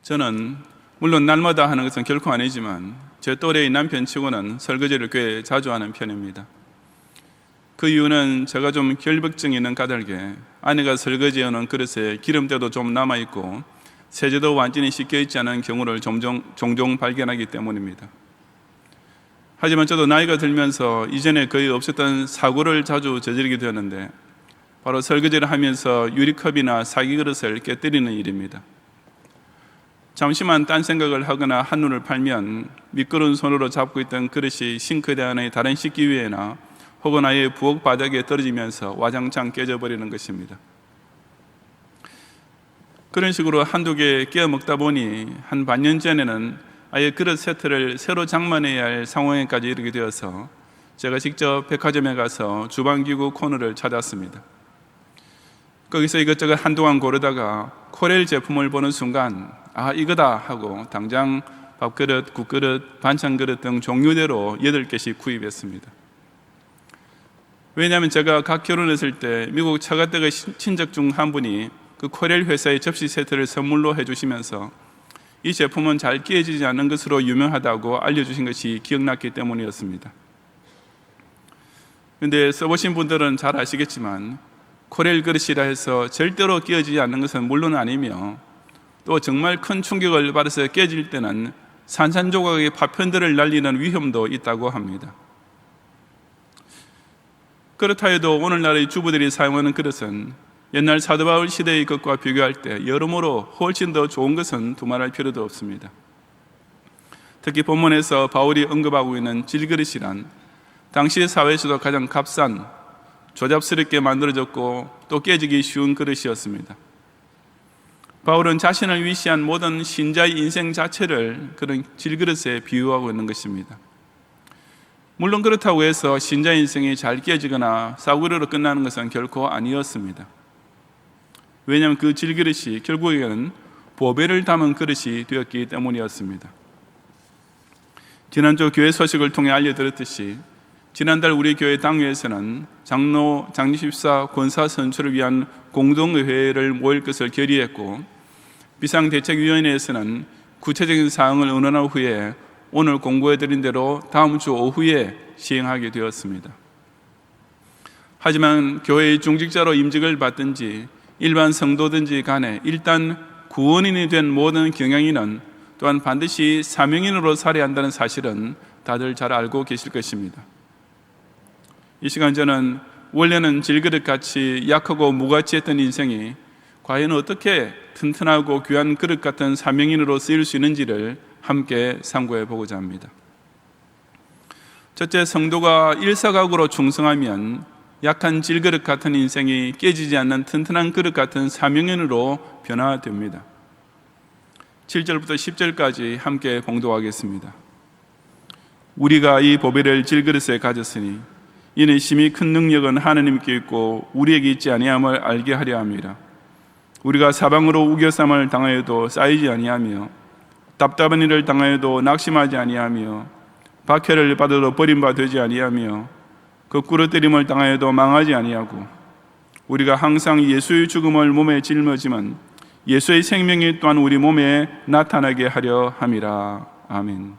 저는 물론 날마다 하는 것은 결코 아니지만 제 또래의 남편치고는 설거지를 꽤 자주 하는 편입니다. 그 이유는 제가 좀 결벽증이 있는 까닭에 아내가 설거지해놓은 그릇에 기름때도 좀 남아있고 세제도 완전히 씻겨있지 않은 경우를 종종 발견하기 때문입니다. 하지만 저도 나이가 들면서 이전에 거의 없었던 사고를 자주 저지르게 되었는데 바로 설거지를 하면서 유리컵이나 사기 그릇을 깨뜨리는 일입니다. 잠시만 딴 생각을 하거나 한눈을 팔면 미끄러운 손으로 잡고 있던 그릇이 싱크대 안의 다른 식기 위에나 혹은 아예 부엌 바닥에 떨어지면서 와장창 깨져버리는 것입니다. 그런 식으로 한두 개 끼워 먹다 보니 한 반년 전에는 아예 그릇 세트를 새로 장만해야 할 상황에까지 이르게 되어서 제가 직접 백화점에 가서 주방기구 코너를 찾았습니다. 거기서 이것저것 한동안 고르다가 코렐 제품을 보는 순간 이거다 하고 당장 밥그릇, 국그릇, 반찬그릇 등 종류대로 8개씩 구입했습니다. 왜냐하면 제가 각 결혼했을 때 미국 처가댁의 친척 중 한 분이 그 코렐 회사의 접시 세트를 선물로 해주시면서 이 제품은 잘 깨지지 않는 것으로 유명하다고 알려주신 것이 기억났기 때문이었습니다. 그런데 써보신 분들은 잘 아시겠지만 코렐 그릇이라 해서 절대로 깨지지 않는 것은 물론 아니며 또 정말 큰 충격을 받아서 깨질 때는 산산조각의 파편들을 날리는 위험도 있다고 합니다. 그렇다 해도 오늘날의 주부들이 사용하는 그릇은 옛날 사도 바울 시대의 것과 비교할 때 여러모로 훨씬 더 좋은 것은 두말할 필요도 없습니다. 특히 본문에서 바울이 언급하고 있는 질그릇이란 당시 사회에서도 가장 값싼, 조잡스럽게 만들어졌고 또 깨지기 쉬운 그릇이었습니다. 바울은 자신을 위시한 모든 신자의 인생 자체를 그런 질그릇에 비유하고 있는 것입니다. 물론 그렇다고 해서 신자 인생이 잘 깨지거나 싸구려로 끝나는 것은 결코 아니었습니다. 왜냐하면 그 질그릇이 결국에는 보배를 담은 그릇이 되었기 때문이었습니다. 지난주 교회 소식을 통해 알려드렸듯이 지난달 우리 교회 당회에서는 장로, 장립십사, 권사 선출을 위한 공동의회를 모일 것을 결의했고 비상대책위원회에서는 구체적인 사항을 의논한 후에 오늘 공고해드린 대로 다음 주 오후에 시행하게 되었습니다. 하지만 교회의 중직자로 임직을 받든지 일반 성도든지 간에 일단 구원인이 된 모든 경영인은 또한 반드시 사명인으로 살아야 한다는 사실은 다들 잘 알고 계실 것입니다. 이 시간 저는 원래는 질그릇같이 약하고 무가치했던 인생이 과연 어떻게 튼튼하고 귀한 그릇 같은 사명인으로 쓰일 수 있는지를 함께 상고해 보고자 합니다. 첫째, 성도가 일사각오로 충성하면 약한 질그릇 같은 인생이 깨지지 않는 튼튼한 그릇 같은 사명인으로 변화됩니다. 7절부터 10절까지 함께 봉독하겠습니다. 우리가 이 보배를 질그릇에 가졌으니 이는 심히 큰 능력은 하나님께 있고 우리에게 있지 아니함을 알게 하려 함이라. 우리가 사방으로 우겨쌈을 당하여도 쌓이지 아니하며 답답한 일을 당하여도 낙심하지 아니하며 박해를 받아도 버림바 되지 아니하며 거꾸로 때림을 당하여도 망하지 아니하고 우리가 항상 예수의 죽음을 몸에 짊어지면 예수의 생명이 또한 우리 몸에 나타나게 하려 함이라. 아멘.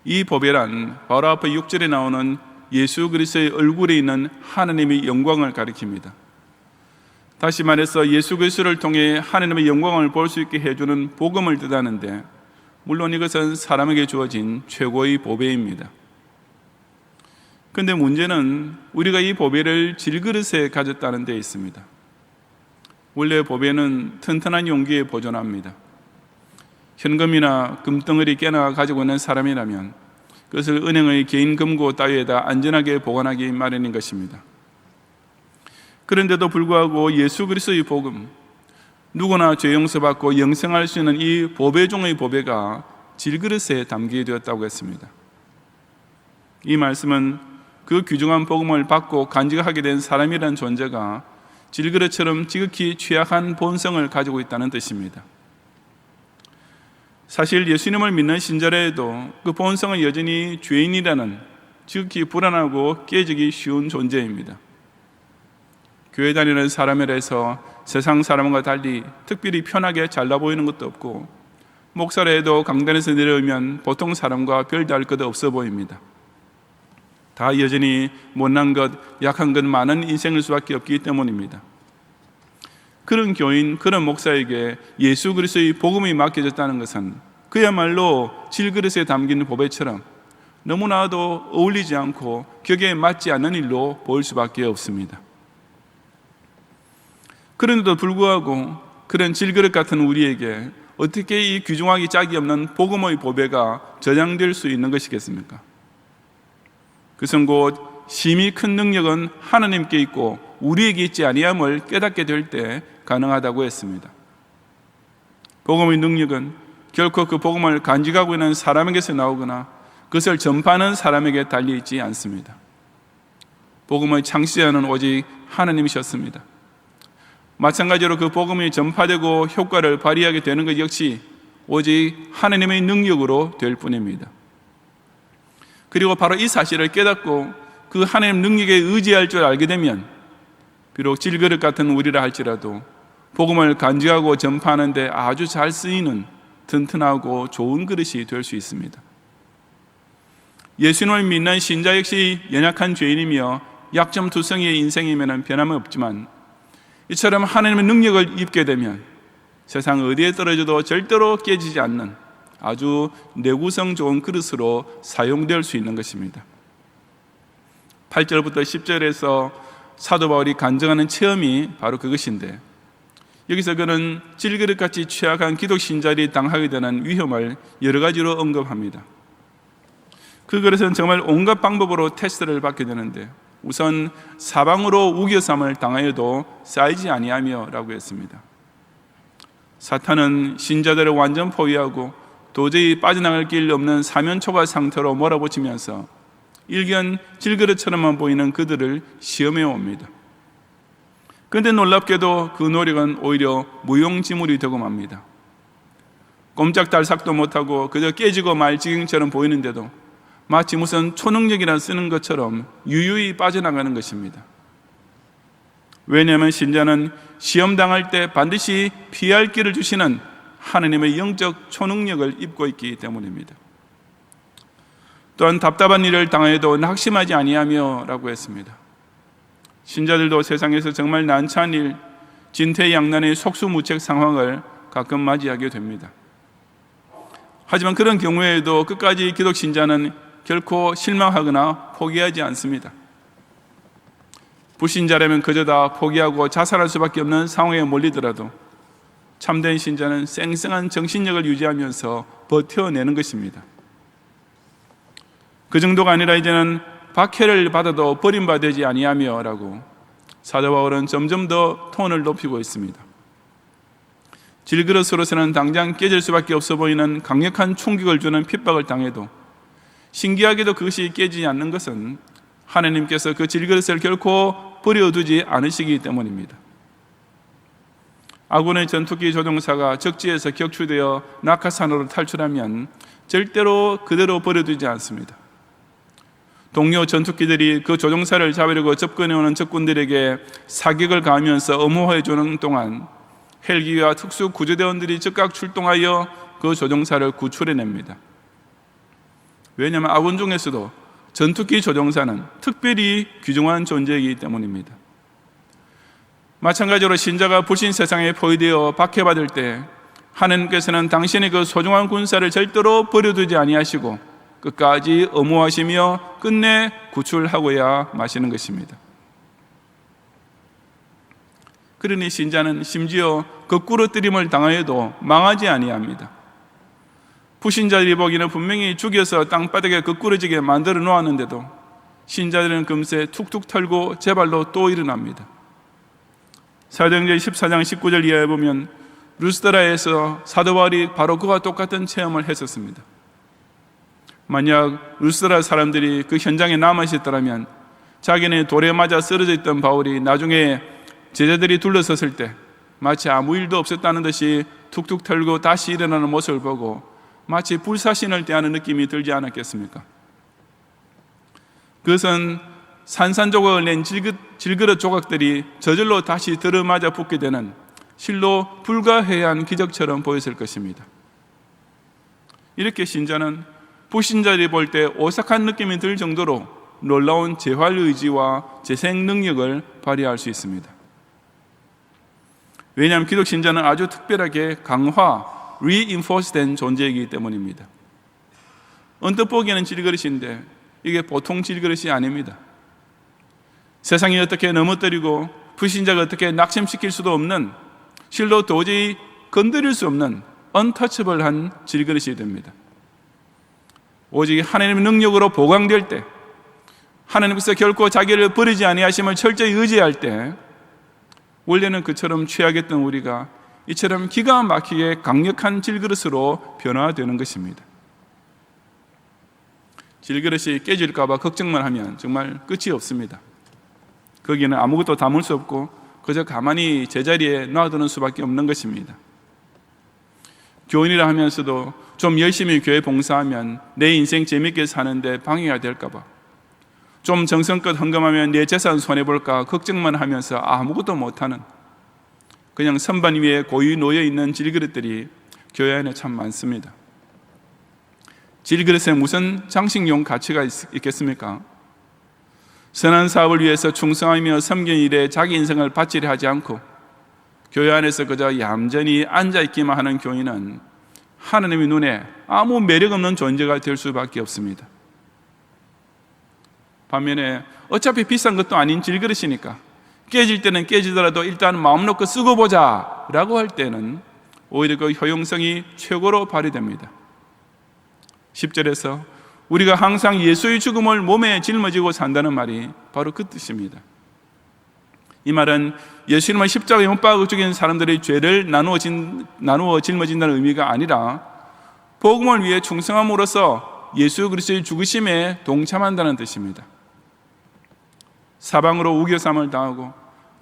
이 보배란 바로 앞에 6절에 나오는 예수 그리스도의 얼굴에 있는 하나님의 영광을 가리킵니다. 다시 말해서 예수 그리스도를 통해 하나님의 영광을 볼 수 있게 해주는 복음을 뜻하는데 물론 이것은 사람에게 주어진 최고의 보배입니다. 그런데 문제는 우리가 이 보배를 질그릇에 가졌다는 데 있습니다. 원래 보배는 튼튼한 용기에 보존합니다. 현금이나 금덩어리 깨나 가지고 있는 사람이라면 그것을 은행의 개인 금고 따위에다 안전하게 보관하기 마련인 것입니다. 그런데도 불구하고 예수 그리스도의 복음, 누구나 죄 용서받고 영생할 수 있는 이 보배 중의 보배가 질그릇에 담기게 되었다고 했습니다. 이 말씀은 그 귀중한 복음을 받고 간직하게 된 사람이라는 존재가 질그릇처럼 지극히 취약한 본성을 가지고 있다는 뜻입니다. 사실 예수님을 믿는 신자라도 그 본성은 여전히 죄인이라는 지극히 불안하고 깨지기 쉬운 존재입니다. 교회 다니는 사람이라 해서 세상 사람과 달리 특별히 편하게 잘나 보이는 것도 없고, 목사라 해도 강단에서 내려오면 보통 사람과 별다를 것 없어 보입니다. 다 여전히 못난 것, 약한 것 많은 인생일 수밖에 없기 때문입니다. 그런 교인, 그런 목사에게 예수 그리스도의 복음이 맡겨졌다는 것은 그야말로 질그릇에 담긴 보배처럼 너무나도 어울리지 않고 격에 맞지 않는 일로 보일 수밖에 없습니다. 그런데도 불구하고 그런 질그릇 같은 우리에게 어떻게 이 귀중하기 짝이 없는 복음의 보배가 저장될 수 있는 것이겠습니까? 그것은 곧 심히 큰 능력은 하나님께 있고 우리에게 있지 아니함을 깨닫게 될 때 가능하다고 했습니다. 복음의 능력은 결코 그 복음을 간직하고 있는 사람에게서 나오거나 그것을 전파하는 사람에게 달려있지 않습니다. 복음의 창시자는 오직 하나님이셨습니다. 마찬가지로 그 복음이 전파되고 효과를 발휘하게 되는 것 역시 오직 하나님의 능력으로 될 뿐입니다. 그리고 바로 이 사실을 깨닫고 그 하나님 능력에 의지할 줄 알게 되면 비록 질그릇 같은 우리라 할지라도 복음을 간직하고 전파하는 데 아주 잘 쓰이는 튼튼하고 좋은 그릇이 될 수 있습니다. 예수님을 믿는 신자 역시 연약한 죄인이며 약점투성이의 인생이면 변함없지만 이처럼 하나님의 능력을 입게 되면 세상 어디에 떨어져도 절대로 깨지지 않는 아주 내구성 좋은 그릇으로 사용될 수 있는 것입니다. 8절부터 10절에서 사도 바울이 간증하는 체험이 바로 그것인데, 여기서 그는 질그릇같이 취약한 기독신자들이 당하게 되는 위험을 여러 가지로 언급합니다. 그 그릇은 정말 온갖 방법으로 테스트를 받게 되는데, 우선 사방으로 우겨삼을 당하여도 쌓이지 아니하며 라고 했습니다. 사탄은 신자들을 완전 포위하고 도저히 빠져나갈 길 없는 사면초가 상태로 몰아붙이면서 일견 질그릇처럼만 보이는 그들을 시험해 옵니다. 그런데 놀랍게도 그 노력은 오히려 무용지물이 되고 맙니다. 꼼짝달싹도 못하고 그저 깨지고 말 지경처럼 보이는데도 마치 무슨 초능력이나 쓰는 것처럼 유유히 빠져나가는 것입니다. 왜냐하면 신자는 시험당할 때 반드시 피할 길을 주시는 하나님의 영적 초능력을 입고 있기 때문입니다. 또한 답답한 일을 당하여도 낙심하지 아니하며 라고 했습니다. 신자들도 세상에서 정말 난처한 일, 진퇴양난의 속수무책 상황을 가끔 맞이하게 됩니다. 하지만 그런 경우에도 끝까지 기독신자는 결코 실망하거나 포기하지 않습니다. 불신자라면 그저 다 포기하고 자살할 수밖에 없는 상황에 몰리더라도 참된 신자는 쌩쌩한 정신력을 유지하면서 버텨내는 것입니다. 그 정도가 아니라 이제는 박해를 받아도 버림받지 아니하며 라고 사도 바울은 점점 더 톤을 높이고 있습니다. 질그릇으로서는 당장 깨질 수밖에 없어 보이는 강력한 충격을 주는 핍박을 당해도 신기하게도 그것이 깨지지 않는 것은 하나님께서 그 질그릇을 결코 버려두지 않으시기 때문입니다. 아군의 전투기 조종사가 적지에서 격추되어 낙하산으로 탈출하면 절대로 그대로 버려두지 않습니다. 동료 전투기들이 그 조종사를 잡으려고 접근해오는 적군들에게 사격을 가하면서 엄호해 주는 동안 헬기와 특수구조대원들이 즉각 출동하여 그 조종사를 구출해냅니다. 왜냐하면 아군 중에서도 전투기 조종사는 특별히 귀중한 존재이기 때문입니다. 마찬가지로 신자가 불신 세상에 포위되어 박해받을 때 하나님께서는 당신의 그 소중한 군사를 절대로 버려두지 아니하시고 끝까지 엄호하시며 끝내 구출하고야 마시는 것입니다. 그러니 신자는 심지어 거꾸로뜨림을 당하여도 망하지 아니합니다. 불신자들이 보기에는 분명히 죽여서 땅바닥에 거꾸러지게 만들어 놓았는데도 신자들은 금세 툭툭 털고 제발로 또 일어납니다. 사도행전 14장 19절 이하에 보면 루스드라에서 사도 바울이 바로 그와 똑같은 체험을 했었습니다. 만약 루스드라 사람들이 그 현장에 남아있었더라면 자기는 돌에 맞아 쓰러져 있던 바울이 나중에 제자들이 둘러섰을 때 마치 아무 일도 없었다는 듯이 툭툭 털고 다시 일어나는 모습을 보고 마치 불사신을 대하는 느낌이 들지 않았겠습니까? 그것은 산산조각을 낸 질그릇 조각들이 저절로 다시 들어맞아 붙게 되는 실로 불가해한 기적처럼 보였을 것입니다. 이렇게 신자는 불신자들이 볼 때 오싹한 느낌이 들 정도로 놀라운 재활 의지와 재생 능력을 발휘할 수 있습니다. 왜냐하면 기독 신자는 아주 특별하게 강화, reinforce된 존재이기 때문입니다. 언뜻 보기에는 질그릇인데 이게 보통 질그릇이 아닙니다. 세상이 어떻게 넘어뜨리고 불신자가 어떻게 낙심시킬 수도 없는, 실로 도저히 건드릴 수 없는 untouchable한 질그릇이 됩니다. 오직 하나님의 능력으로 보강될 때, 하나님께서 결코 자기를 버리지 아니하심을 철저히 의지할 때, 원래는 그처럼 취약했던 우리가 이처럼 기가 막히게 강력한 질그릇으로 변화되는 것입니다. 질그릇이 깨질까 봐 걱정만 하면 정말 끝이 없습니다. 거기는 아무것도 담을 수 없고 그저 가만히 제자리에 놔두는 수밖에 없는 것입니다. 교인이라 하면서도 좀 열심히 교회 봉사하면 내 인생 재밌게 사는데 방해가 될까 봐, 좀 정성껏 헌금하면 내 재산 손해볼까 걱정만 하면서 아무것도 못하는, 그냥 선반 위에 고이 놓여있는 질그릇들이 교회 안에 참 많습니다. 질그릇에 무슨 장식용 가치가 있겠습니까? 선한 사업을 위해서 충성하며 섬기는 일에 자기 인생을 바치려 하지 않고 교회 안에서 그저 얌전히 앉아있기만 하는 교인은 하나님의 눈에 아무 매력 없는 존재가 될 수밖에 없습니다. 반면에 어차피 비싼 것도 아닌 질그릇이니까 깨질 때는 깨지더라도 일단 마음 놓고 쓰고 보자 라고 할 때는 오히려 그 효용성이 최고로 발휘됩니다. 10절에서 우리가 항상 예수의 죽음을 몸에 짊어지고 산다는 말이 바로 그 뜻입니다. 이 말은 예수님을 십자가에 못 박아 죽인 사람들의 죄를 나누어 짊어진다는 의미가 아니라 복음을 위해 충성함으로써 예수 그리스도의 죽으심에 동참한다는 뜻입니다. 사방으로 우겨쌈을 당하고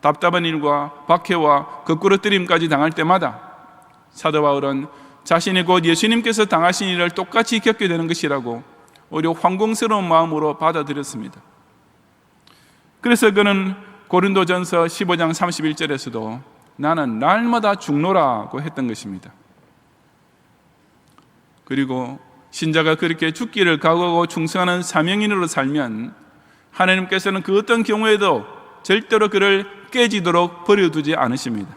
답답한 일과 박해와 거꾸러뜨림까지 당할 때마다 사도 바울은 자신이 곧 예수님께서 당하신 일을 똑같이 겪게 되는 것이라고 오히려 황공스러운 마음으로 받아들였습니다. 그래서 그는 고린도전서 15장 31절에서도 나는 날마다 죽노라고 했던 것입니다. 그리고 신자가 그렇게 죽기를 각오하고 충성하는 사명인으로 살면 하나님께서는 그 어떤 경우에도 절대로 그를 깨지도록 버려두지 않으십니다.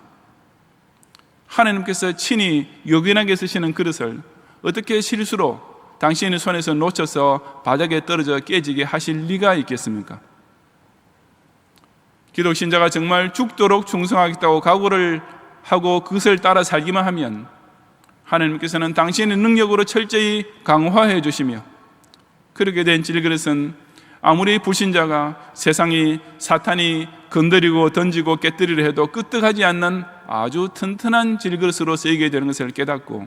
하나님께서 친히 요긴하게 쓰시는 그릇을 어떻게 실수로 당신의 손에서 놓쳐서 바닥에 떨어져 깨지게 하실 리가 있겠습니까? 기독 신자가 정말 죽도록 충성하겠다고 각오를 하고 그것을 따라 살기만 하면 하나님께서는 당신의 능력으로 철저히 강화해 주시며, 그렇게 된 질그릇은 아무리 불신자가 세상이 사탄이 건드리고 던지고 깨뜨리려 해도 끄떡하지 않는 아주 튼튼한 질그릇으로 쓰이게 되는 것을 깨닫고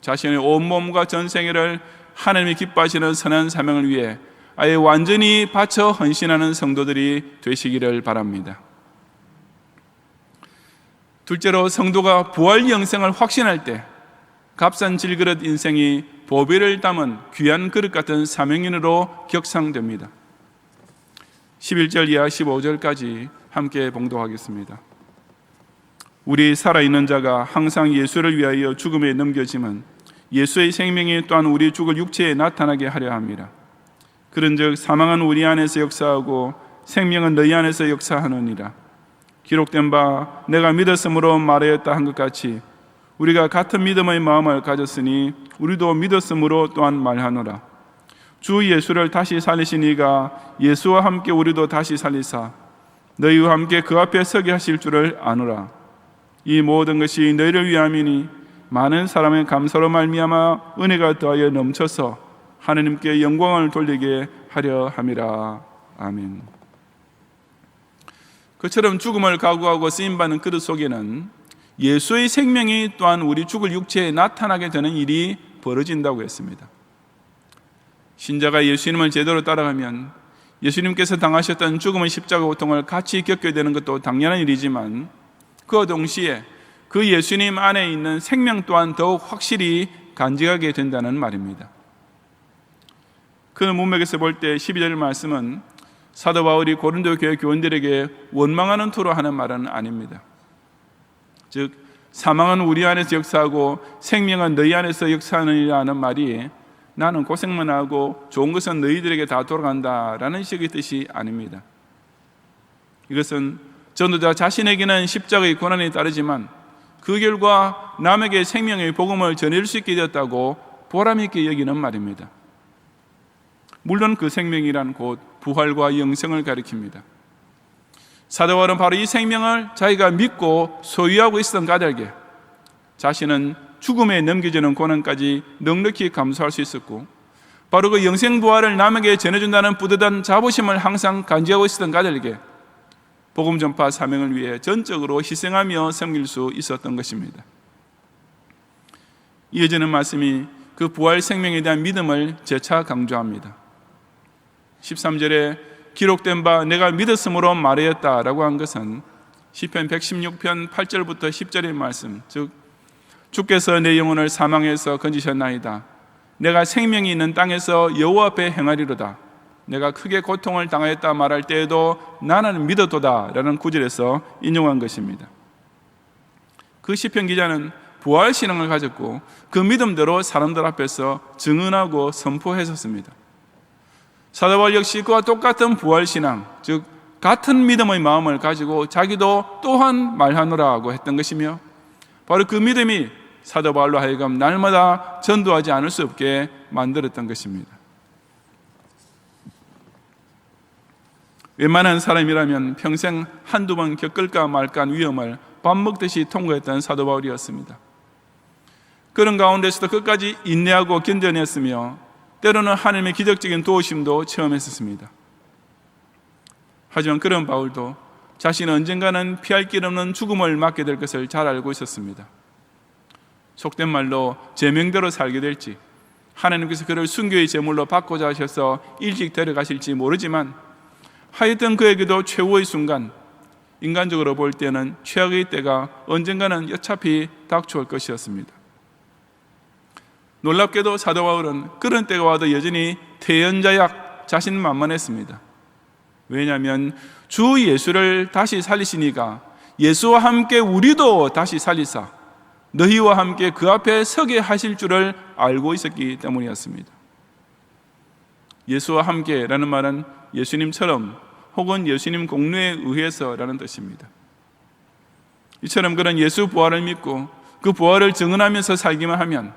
자신의 온몸과 전생애를 하나님이 기뻐하시는 선한 사명을 위해 아예 완전히 바쳐 헌신하는 성도들이 되시기를 바랍니다. 둘째로, 성도가 부활 영생을 확신할 때 값싼 질그릇 인생이 보배를 담은 귀한 그릇 같은 사명인으로 격상됩니다. 11절 이하 15절까지 함께 봉독하겠습니다. 우리 살아있는 자가 항상 예수를 위하여 죽음에 넘겨짐은 예수의 생명이 또한 우리 죽을 육체에 나타나게 하려 함이라. 그런즉 사망은 우리 안에서 역사하고 생명은 너희 안에서 역사하느니라. 기록된 바 내가 믿었으므로 말하였다 한 것 같이 우리가 같은 믿음의 마음을 가졌으니 우리도 믿었으므로 또한 말하노라. 주 예수를 다시 살리신 이가 예수와 함께 우리도 다시 살리사 너희와 함께 그 앞에 서게 하실 줄을 아노라. 이 모든 것이 너희를 위함이니 많은 사람의 감사로 말미암아 은혜가 더하여 넘쳐서 하나님께 영광을 돌리게 하려 함이라. 아멘. 그처럼 죽음을 각오하고 쓰임받는 그릇 속에는 예수의 생명이 또한 우리 죽을 육체에 나타나게 되는 일이 벌어진다고 했습니다. 신자가 예수님을 제대로 따라가면 예수님께서 당하셨던 죽음의 십자가 고통을 같이 겪게 되는 것도 당연한 일이지만 그와 동시에 그 예수님 안에 있는 생명 또한 더욱 확실히 간직하게 된다는 말입니다. 그 문맥에서 볼 때 12절 말씀은 사도 바울이 고린도 교회 교인들에게 원망하는 투로 하는 말은 아닙니다. 즉 사망은 우리 안에서 역사하고 생명은 너희 안에서 역사하느니라는 말이 나는 고생만 하고 좋은 것은 너희들에게 다 돌아간다라는 식의 뜻이 아닙니다. 이것은 전도자 자신에게는 십자가의 고난이 따르지만 그 결과 남에게 생명의 복음을 전할 수 있게 되었다고 보람 있게 여기는 말입니다. 물론 그 생명이란 곧 부활과 영생을 가리킵니다. 사도 바울은 바로 이 생명을 자기가 믿고 소유하고 있었던 까닭에 자신은 죽음에 넘겨지는 고난까지 넉넉히 감수할 수 있었고, 바로 그 영생 부활을 남에게 전해준다는 뿌듯한 자부심을 항상 간직하고 있었던 까닭에 복음 전파 사명을 위해 전적으로 희생하며 섬길 수 있었던 것입니다. 이어지는 말씀이 그 부활 생명에 대한 믿음을 재차 강조합니다. 13절에 기록된 바 내가 믿었으므로 말하였다라고 한 것은 시편 116편 8절부터 10절의 말씀, 즉 주께서 내 영혼을 사망에서 건지셨나이다. 내가 생명이 있는 땅에서 여호와 앞에 행하리로다. 내가 크게 고통을 당하였다 말할 때에도 나는 믿었도다 라는 구절에서 인용한 것입니다. 그 시편 기자는 부활 신앙을 가졌고 그 믿음대로 사람들 앞에서 증언하고 선포했었습니다. 사도 바울 역시 그와 똑같은 부활 신앙, 즉 같은 믿음의 마음을 가지고 자기도 또한 말하노라고 했던 것이며, 바로 그 믿음이 사도 바울로 하여금 날마다 전도하지 않을 수 없게 만들었던 것입니다. 웬만한 사람이라면 평생 한두 번 겪을까 말까 한 위험을 밥 먹듯이 통과했던 사도 바울이었습니다. 그런 가운데서도 끝까지 인내하고 견뎌냈으며 때로는 하나님의 기적적인 도우심도 체험했었습니다. 하지만 그런 바울도 자신은 언젠가는 피할 길 없는 죽음을 맞게 될 것을 잘 알고 있었습니다. 속된 말로 제명대로 살게 될지, 하나님께서 그를 순교의 제물로 받고자 하셔서 일찍 데려가실지 모르지만 하여튼 그에게도 최후의 순간, 인간적으로 볼 때는 최악의 때가 언젠가는 어차피 닥쳐올 것이었습니다. 놀랍게도 사도 바울은 그런 때가 와도 여전히 태연자약 자신만만했습니다. 왜냐하면 주 예수를 다시 살리시니까 예수와 함께 우리도 다시 살리사 너희와 함께 그 앞에 서게 하실 줄을 알고 있었기 때문이었습니다. 예수와 함께라는 말은 예수님처럼 혹은 예수님 공로에 의해서라는 뜻입니다. 이처럼 그런 예수 부활을 믿고 그 부활을 증언하면서 살기만 하면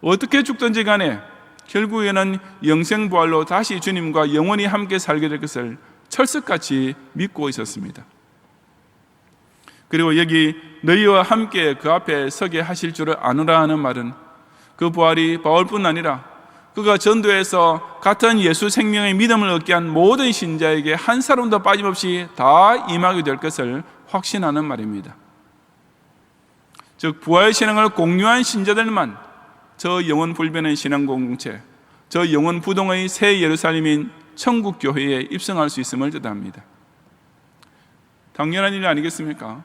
어떻게 죽든지 간에 결국에는 영생 부활로 다시 주님과 영원히 함께 살게 될 것을 철석같이 믿고 있었습니다. 그리고 여기 너희와 함께 그 앞에 서게 하실 줄을 아노라 하는 말은 그 부활이 바울뿐 아니라 그가 전도해서 같은 예수 생명의 믿음을 얻게 한 모든 신자에게 한 사람도 빠짐없이 다 임하게 될 것을 확신하는 말입니다. 즉 부활 신앙을 공유한 신자들만 저 영원 불변의 신앙 공동체, 저 영원 부동의 새 예루살렘인 천국 교회에 입성할 수 있음을 뜻합니다. 당연한 일 아니겠습니까?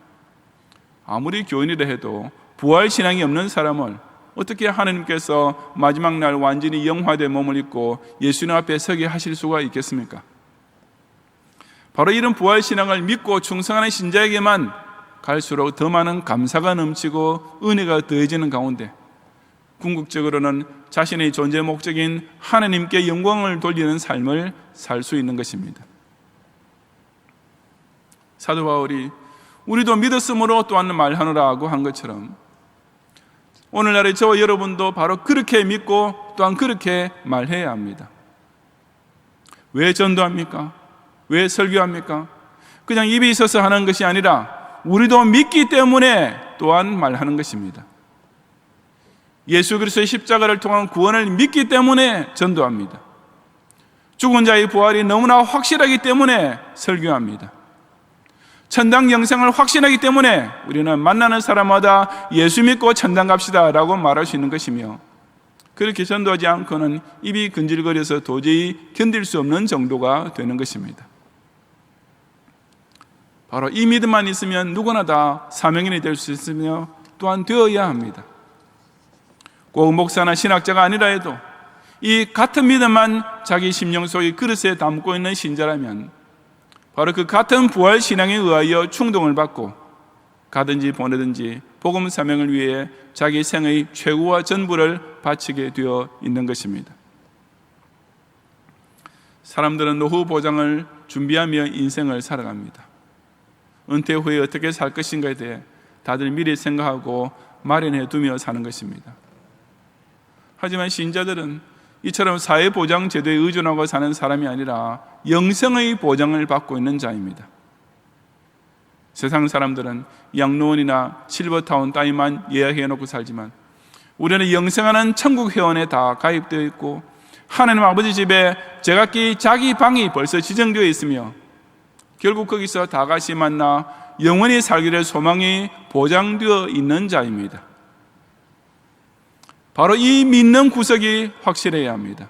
아무리 교인이라 해도 부활 신앙이 없는 사람을 어떻게 하나님께서 마지막 날 완전히 영화된 몸을 입고 예수님 앞에 서게 하실 수가 있겠습니까? 바로 이런 부활 신앙을 믿고 충성하는 신자에게만 갈수록 더 많은 감사가 넘치고 은혜가 더해지는 가운데 궁극적으로는 자신의 존재 목적인 하나님께 영광을 돌리는 삶을 살 수 있는 것입니다. 사도 바울이 우리도 믿었으므로 또한 말하노라고 한 것처럼 오늘날의 저와 여러분도 바로 그렇게 믿고 또한 그렇게 말해야 합니다. 왜 전도합니까? 왜 설교합니까? 그냥 입이 있어서 하는 것이 아니라 우리도 믿기 때문에 또한 말하는 것입니다. 예수 그리스도의 십자가를 통한 구원을 믿기 때문에 전도합니다. 죽은 자의 부활이 너무나 확실하기 때문에 설교합니다. 천당 영생을 확신하기 때문에 우리는 만나는 사람마다 예수 믿고 천당 갑시다 라고 말할 수 있는 것이며, 그렇게 전도하지 않고는 입이 근질거려서 도저히 견딜 수 없는 정도가 되는 것입니다. 바로 이 믿음만 있으면 누구나 다 사명인이 될 수 있으며 또한 되어야 합니다. 꼭 목사나 신학자가 아니라 해도 이 같은 믿음만 자기 심령 속의 그릇에 담고 있는 신자라면 바로 그 같은 부활 신앙에 의하여 충동을 받고 가든지 보내든지 복음 사명을 위해 자기 생의 최고와 전부를 바치게 되어 있는 것입니다. 사람들은 노후 보장을 준비하며 인생을 살아갑니다. 은퇴 후에 어떻게 살 것인가에 대해 다들 미리 생각하고 마련해 두며 사는 것입니다. 하지만 신자들은 이처럼 사회보장 제도에 의존하고 사는 사람이 아니라 영생의 보장을 받고 있는 자입니다. 세상 사람들은 양로원이나 실버타운 따위만 예약해 놓고 살지만 우리는 영생하는 천국 회원에 다 가입되어 있고 하나님 아버지 집에 제각기 자기 방이 벌써 지정되어 있으며 결국 거기서 다 같이 만나 영원히 살기를 소망이 보장되어 있는 자입니다. 바로 이 믿는 구석이 확실해야 합니다.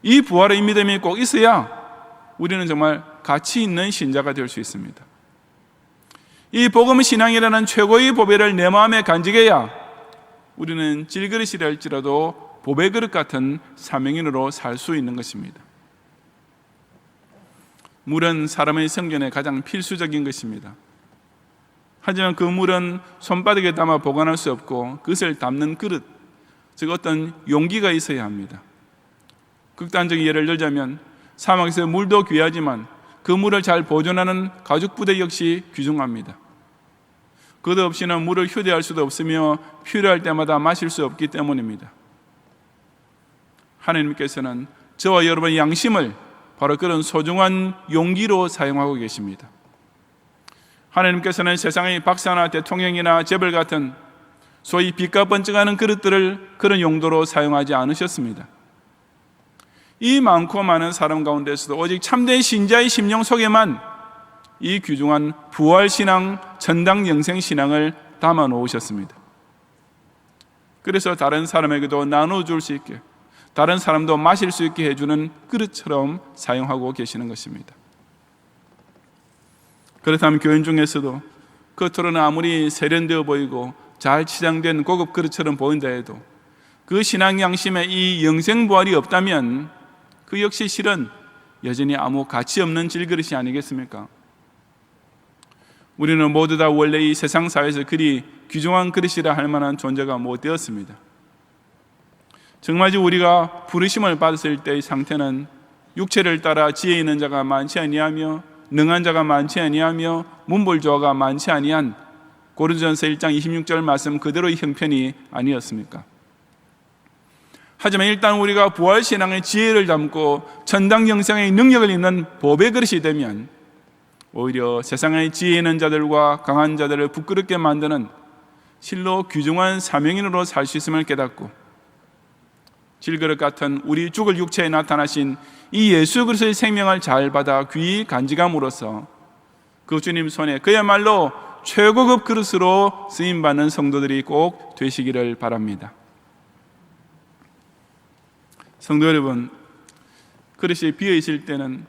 이 부활의 믿음이 꼭 있어야 우리는 정말 가치 있는 신자가 될 수 있습니다. 이 복음 신앙이라는 최고의 보배를 내 마음에 간직해야 우리는 질그릇이라 할지라도 보배 그릇 같은 사명인으로 살 수 있는 것입니다. 물은 사람의 생존에 가장 필수적인 것입니다. 하지만 그 물은 손바닥에 담아 보관할 수 없고 그것을 담는 그릇, 즉 어떤 용기가 있어야 합니다. 극단적인 예를 들자면 사막에서 물도 귀하지만 그 물을 잘 보존하는 가죽부대 역시 귀중합니다. 그것 없이는 물을 휴대할 수도 없으며 필요할 때마다 마실 수 없기 때문입니다. 하나님께서는 저와 여러분의 양심을 바로 그런 소중한 용기로 사용하고 계십니다. 하나님께서는 세상의 박사나 대통령이나 재벌 같은 소위 빛과 번쩍하는 그릇들을 그런 용도로 사용하지 않으셨습니다. 이 많고 많은 사람 가운데서도 오직 참된 신자의 심령 속에만 이 귀중한 부활신앙, 전당 영생신앙을 담아 놓으셨습니다. 그래서 다른 사람에게도 나눠줄 수 있게, 다른 사람도 마실 수 있게 해주는 그릇처럼 사용하고 계시는 것입니다. 그렇다면 교인 중에서도 겉으로는 아무리 세련되어 보이고 잘 치장된 고급 그릇처럼 보인다 해도 그 신앙 양심에 이 영생부활이 없다면 그 역시 실은 여전히 아무 가치 없는 질그릇이 아니겠습니까? 우리는 모두 다 원래 이 세상 사회에서 그리 귀중한 그릇이라 할 만한 존재가 못 되었습니다. 정말 우리가 부르심을 받았을 때의 상태는 육체를 따라 지혜 있는 자가 많지 아니하며 능한 자가 많지 아니하며 문벌주화가 많지 아니한 고린도전서 1장 26절 말씀 그대로의 형편이 아니었습니까? 하지만 일단 우리가 부활신앙의 지혜를 담고 천당 영생의 능력을 있는 보배 그릇이 되면 오히려 세상의 지혜 있는 자들과 강한 자들을 부끄럽게 만드는 실로 귀중한 사명인으로 살 수 있음을 깨닫고 질그릇 같은 우리 죽을 육체에 나타나신 이 예수 그리스도의 생명을 잘 받아 귀히 간직함으로써 그 주님 손에 그야말로 최고급 그릇으로 쓰임받는 성도들이 꼭 되시기를 바랍니다. 성도 여러분, 그릇이 비어있을 때는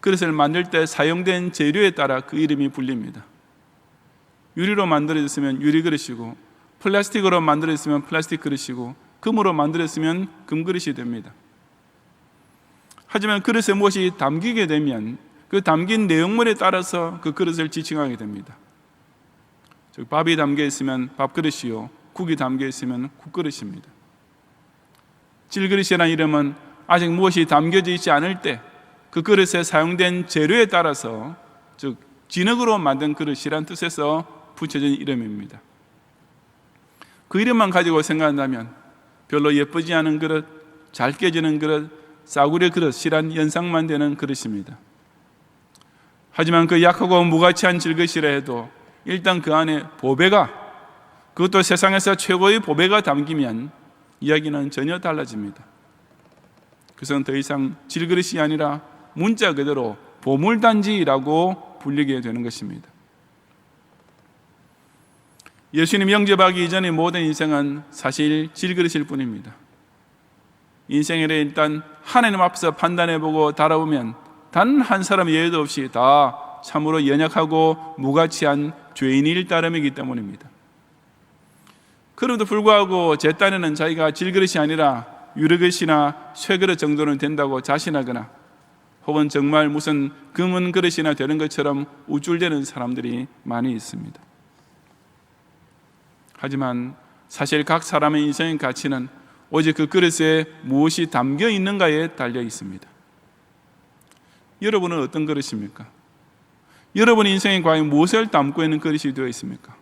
그릇을 만들 때 사용된 재료에 따라 그 이름이 불립니다. 유리로 만들어졌으면 유리 그릇이고 플라스틱으로 만들어졌으면 플라스틱 그릇이고 금으로 만들었으면 금 그릇이 됩니다. 하지만 그릇에 무엇이 담기게 되면 그 담긴 내용물에 따라서 그 그릇을 지칭하게 됩니다. 즉 밥이 담겨 있으면 밥 그릇이요, 국이 담겨 있으면 국 그릇입니다. 질그릇이라는 이름은 아직 무엇이 담겨져 있지 않을 때 그 그릇에 사용된 재료에 따라서, 즉 진흙으로 만든 그릇이란 뜻에서 붙여진 이름입니다. 그 이름만 가지고 생각한다면 별로 예쁘지 않은 그릇, 잘 깨지는 그릇, 싸구려 그릇이란 연상만 되는 그릇입니다. 하지만 그 약하고 무가치한 질그릇이라 해도 일단 그 안에 보배가, 그것도 세상에서 최고의 보배가 담기면 이야기는 전혀 달라집니다. 그것은 더 이상 질그릇이 아니라 문자 그대로 보물단지라고 불리게 되는 것입니다. 예수님 영접하기 이전의 모든 인생은 사실 질그릇일 뿐입니다. 인생을 일단 하나님 앞에서 판단해보고 달아보면 단 한 사람 예외도 없이 다 참으로 연약하고 무가치한 죄인일 따름이기 때문입니다. 그럼에도 불구하고 제 딴에는 자기가 질그릇이 아니라 유리그릇이나 쇠그릇 정도는 된다고 자신하거나 혹은 정말 무슨 금은 그릇이나 되는 것처럼 우쭐대는 사람들이 많이 있습니다. 하지만 사실 각 사람의 인생의 가치는 오직 그 그릇에 무엇이 담겨 있는가에 달려 있습니다. 여러분은 어떤 그릇입니까? 여러분 인생에 과연 무엇을 담고 있는 그릇이 되어 있습니까?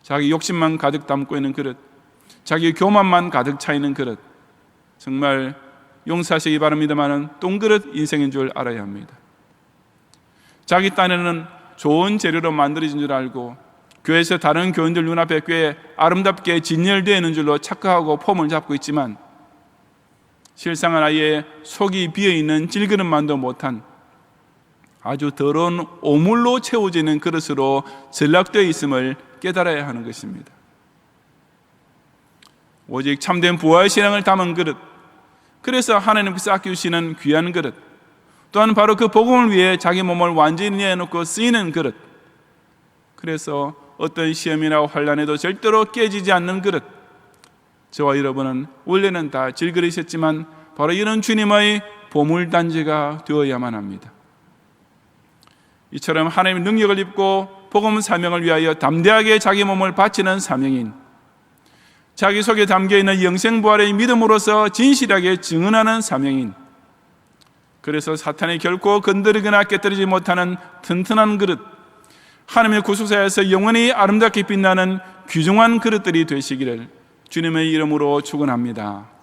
자기 욕심만 가득 담고 있는 그릇, 자기 교만만 가득 차 있는 그릇, 정말 용서하시기 바랍니다만은 똥그릇 인생인 줄 알아야 합니다. 자기 딴에는 좋은 재료로 만들어진 줄 알고 교회에서 다른 교인들 눈앞에 꽤 아름답게 진열되어 있는 줄로 착각하고 폼을 잡고 있지만 실상은 아예 속이 비어있는 질그릇만도 못한 아주 더러운 오물로 채워지는 그릇으로 전락되어 있음을 깨달아야 하는 것입니다. 오직 참된 부활신앙을 담은 그릇, 그래서 하나님께서 아껴주시는 귀한 그릇, 또한 바로 그 복음을 위해 자기 몸을 완전히 내놓고 쓰이는 그릇, 그래서 어떤 시험이나 환난에도 절대로 깨지지 않는 그릇, 저와 여러분은 원래는 다 질그릇이었지만 바로 이런 주님의 보물단지가 되어야만 합니다. 이처럼 하나님의 능력을 입고 복음 사명을 위하여 담대하게 자기 몸을 바치는 사명인, 자기 속에 담겨있는 영생부활의 믿음으로서 진실하게 증언하는 사명인, 그래서 사탄이 결코 건드리거나 깨뜨리지 못하는 튼튼한 그릇, 하나님의 구속사에서 영원히 아름답게 빛나는 귀중한 그릇들이 되시기를 주님의 이름으로 축원합니다.